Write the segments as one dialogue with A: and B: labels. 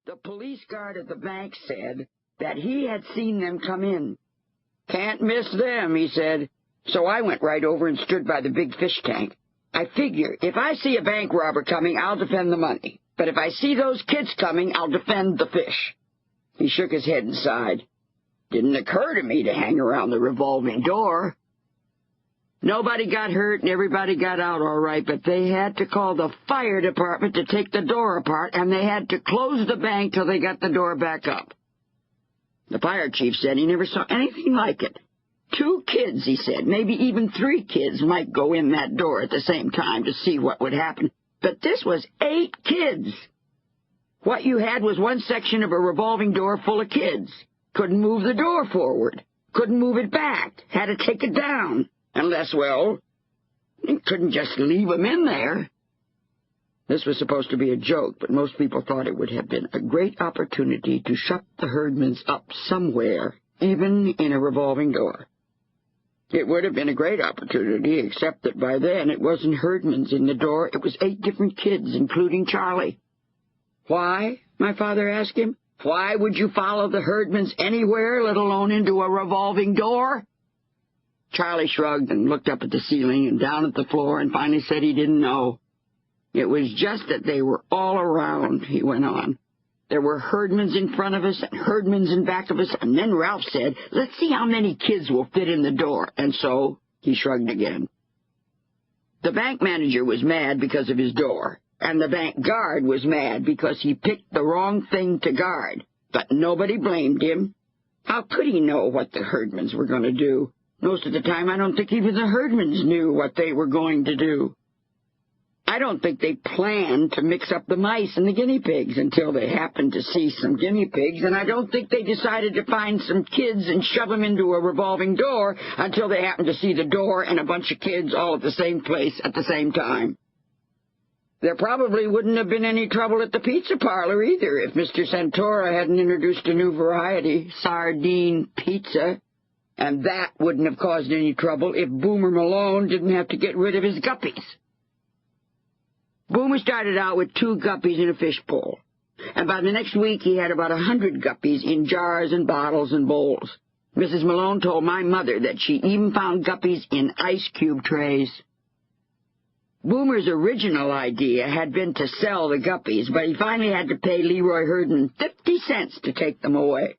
A: The police guard at the bank said that he had seen them come in. "Can't miss them," he said. So I went right over and stood by the big fish tank. I figure, if I see a bank robber coming, I'll defend the money. But if I see those kids coming, I'll defend the fish. He shook his head and sighed. Didn't occur to me to hang around the revolving door. Nobody got hurt and everybody got out all right, but they had to call the fire department to take the door apart, and they had to close the bank till they got the door back up. The fire chief said he never saw anything like it. 2 kids, he said, maybe even 3 kids might go in that door at the same time to see what would happen. But this was 8 kids. What you had was one section of a revolving door full of kids. Couldn't move the door forward. Couldn't move it back. Had to take it down. Unless, well, you couldn't just leave them in there. This was supposed to be a joke, but most people thought it would have been a great opportunity to shut the Herdmans up somewhere, even in a revolving door. It would have been a great opportunity, except that by then it wasn't Herdmans in the door, it was 8 different kids, including Charlie. "Why?" my father asked him. "Why would you follow the Herdmans anywhere, let alone into a revolving door?" Charlie shrugged and looked up at the ceiling and down at the floor and finally said he didn't know. "It was just that they were all around," he went on. "There were Herdmans in front of us and Herdmans in back of us, and then Ralph said, 'Let's see how many kids will fit in the door,' and so," he shrugged again. The bank manager was mad because of his door, and the bank guard was mad because he picked the wrong thing to guard, but nobody blamed him. How could he know what the Herdmans were going to do? Most of the time, I don't think even the Herdmans knew what they were going to do. I don't think they planned to mix up the mice and the guinea pigs until they happened to see some guinea pigs, and I don't think they decided to find some kids and shove them into a revolving door until they happened to see the door and a bunch of kids all at the same place at the same time. There probably wouldn't have been any trouble at the pizza parlor either if Mr. Santora hadn't introduced a new variety, sardine pizza, and that wouldn't have caused any trouble if Boomer Malone didn't have to get rid of his guppies. Boomer started out with 2 guppies in a fishbowl, and by the next week he had about 100 guppies in jars and bottles and bowls. Mrs. Malone told my mother that she even found guppies in ice cube trays. Boomer's original idea had been to sell the guppies, but he finally had to pay Leroy Herdman 50 cents to take them away.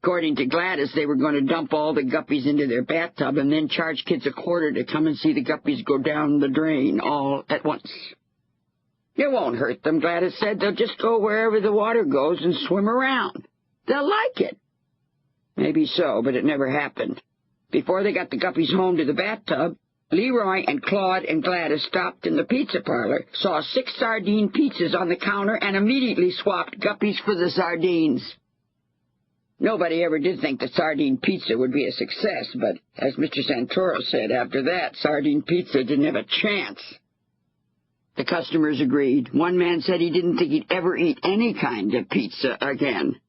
A: According to Gladys, they were going to dump all the guppies into their bathtub and then charge kids a quarter to come and see the guppies go down the drain all at once. "It won't hurt them," Gladys said. "They'll just go wherever the water goes and swim around. They'll like it." Maybe so, but it never happened. Before they got the guppies home to the bathtub, Leroy and Claude and Gladys stopped in the pizza parlor, saw 6 sardine pizzas on the counter, and immediately swapped guppies for the sardines. Nobody ever did think that sardine pizza would be a success, but as Mr. Santoro said after that, sardine pizza didn't have a chance. The customers agreed. One man said he didn't think he'd ever eat any kind of pizza again.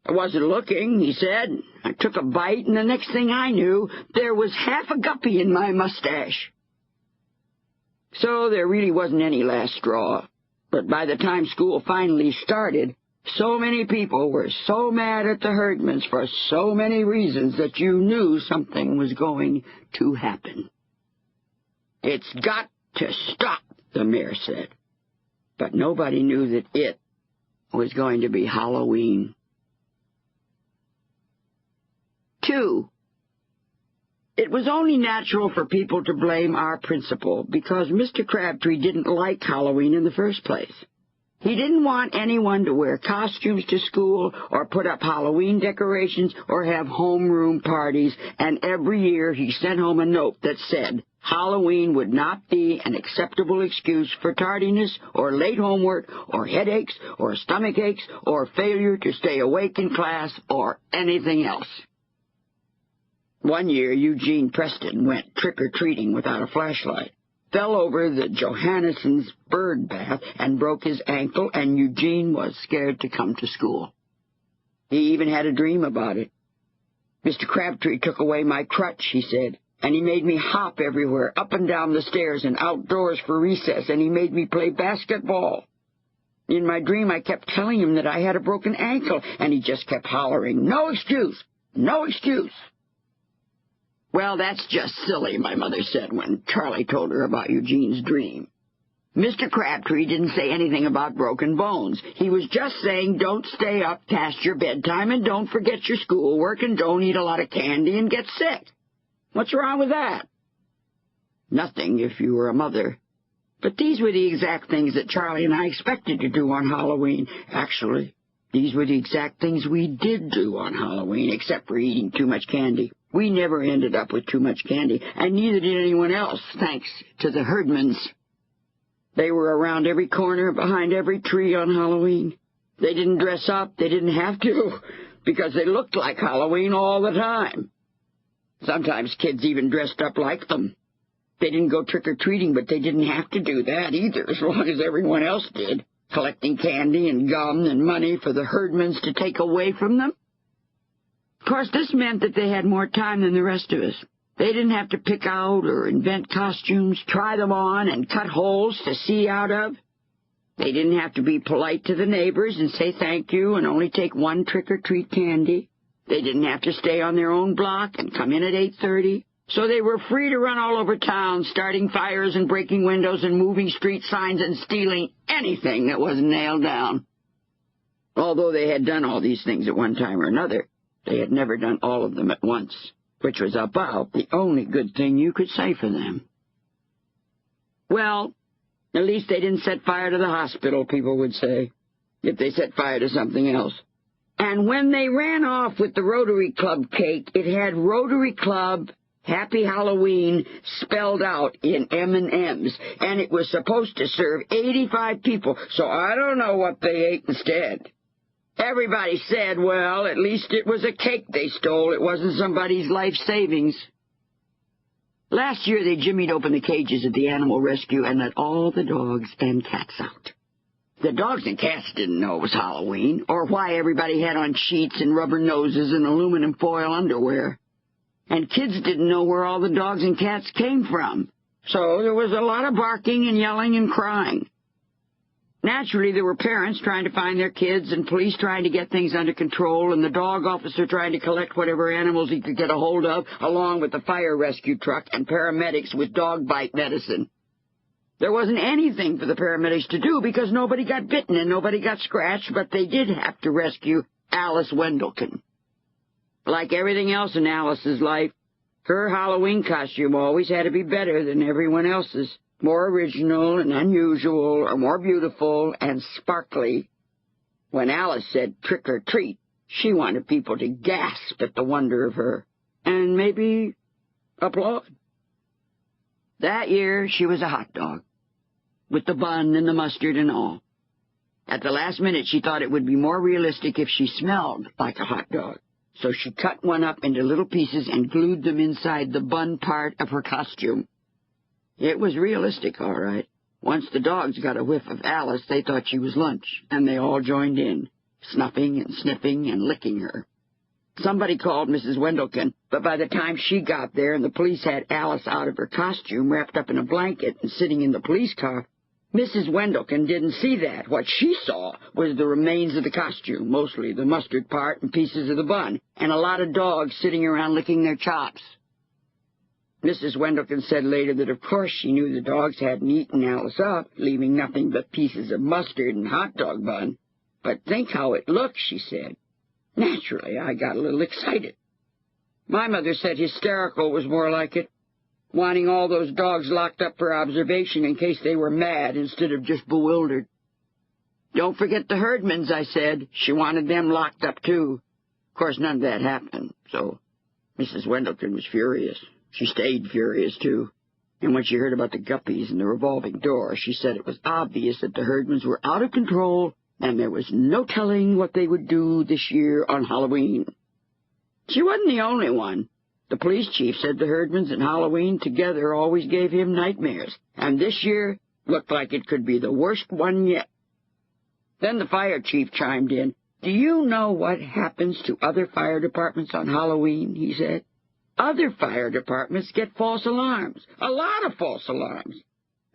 A: "I wasn't looking," he said. "I took a bite, and the next thing I knew, there was half a guppy in my mustache." So there really wasn't any last straw. But by the time school finally started, so many people were so mad at the Herdmans for so many reasons that you knew something was going to happen. "It's got to stop," the mayor said. But nobody knew that it was going to be Halloween. 2. It was only natural for people to blame our principal because Mr. Crabtree didn't like Halloween in the first place. He didn't want anyone to wear costumes to school or put up Halloween decorations or have homeroom parties, and every year he sent home a note that said Halloween would not be an acceptable excuse for tardiness or late homework or headaches or stomach aches or failure to stay awake in class or anything else. One year, Eugene Preston went trick-or-treating without a flashlight, fell over the Johanneson's bird bath, and broke his ankle, and Eugene was scared to come to school. He even had a dream about it. "Mr. Crabtree took away my crutch," he said, "and he made me hop everywhere, up and down the stairs and outdoors for recess, and he made me play basketball." In my dream, I kept telling him that I had a broken ankle, and he just kept hollering, "No excuse! No excuse!" "Well, that's just silly," my mother said when Charlie told her about Eugene's dream. Mr. Crabtree didn't say anything about broken bones. He was just saying don't stay up past your bedtime and don't forget your schoolwork and don't eat a lot of candy and get sick. What's wrong with that? Nothing if you were a mother. But these were the exact things that Charlie and I expected to do on Halloween. Actually, these were the exact things we did do on Halloween, except for eating too much candy. We never ended up with too much candy, and neither did anyone else, thanks to the Herdmans. They were around every corner, behind every tree on Halloween. They didn't dress up. They didn't have to, because they looked like Halloween all the time. Sometimes kids even dressed up like them. They didn't go trick-or-treating, but they didn't have to do that either, as long as everyone else did, collecting candy and gum and money for the Herdmans to take away from them. Of course, this meant that they had more time than the rest of us. They didn't have to pick out or invent costumes, try them on, and cut holes to see out of. They didn't have to be polite to the neighbors and say thank you and only take one trick-or-treat candy. They didn't have to stay on their own block and come in at 8:30. So they were free to run all over town, starting fires and breaking windows and moving street signs and stealing anything that wasn't nailed down. Although they had done all these things at one time or another, they had never done all of them at once, which was about the only good thing you could say for them. Well, at least they didn't set fire to the hospital, people would say, if they set fire to something else. And when they ran off with the Rotary Club cake, it had Rotary Club Happy Halloween spelled out in M&Ms, and it was supposed to serve 85 people, so I don't know what they ate instead. Everybody said, well, at least it was a cake they stole. It wasn't somebody's life savings. Last year, they jimmied open the cages at the animal rescue and let all the dogs and cats out. The dogs and cats didn't know it was Halloween, or why everybody had on sheets and rubber noses and aluminum foil underwear. And kids didn't know where all the dogs and cats came from. So there was a lot of barking and yelling and crying. Naturally, there were parents trying to find their kids and police trying to get things under control and the dog officer trying to collect whatever animals he could get a hold of, along with the fire rescue truck and paramedics with dog bite medicine. There wasn't anything for the paramedics to do because nobody got bitten and nobody got scratched, but they did have to rescue Alice Wendelken. Like everything else in Alice's life, her Halloween costume always had to be better than everyone else's, more original and unusual, or more beautiful and sparkly. When Alice said trick or treat, she wanted people to gasp at the wonder of her, and maybe applaud. That year, she was a hot dog, with the bun and the mustard and all. At the last minute, she thought it would be more realistic if she smelled like a hot dog. So she cut one up into little pieces and glued them inside the bun part of her costume. It was realistic, all right. Once the dogs got a whiff of Alice, they thought she was lunch, and they all joined in, snuffing and sniffing and licking her. Somebody called Mrs. Wendelken, but by the time she got there and the police had Alice out of her costume, wrapped up in a blanket and sitting in the police car, Mrs. Wendelken didn't see that. What she saw was the remains of the costume, mostly the mustard part and pieces of the bun, and a lot of dogs sitting around licking their chops. Mrs. Wendelken said later that of course she knew the dogs hadn't eaten Alice up, leaving nothing but pieces of mustard and hot dog bun. But think how it looked, she said. Naturally, I got a little excited. My mother said hysterical was more like it, wanting all those dogs locked up for observation in case they were mad instead of just bewildered. Don't forget the Herdmans, I said. She wanted them locked up, too. Of course, none of that happened, so Mrs. Wendelken was furious. She stayed furious, too. And when she heard about the guppies and the revolving door, she said it was obvious that the Herdmans were out of control and there was no telling what they would do this year on Halloween. She wasn't the only one. The police chief said the Herdmans and Halloween together always gave him nightmares, and this year looked like it could be the worst one yet. Then the fire chief chimed in. Do you know what happens to other fire departments on Halloween, he said. Other fire departments get false alarms, a lot of false alarms.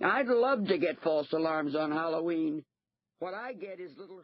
A: I'd love to get false alarms on Halloween. What I get is little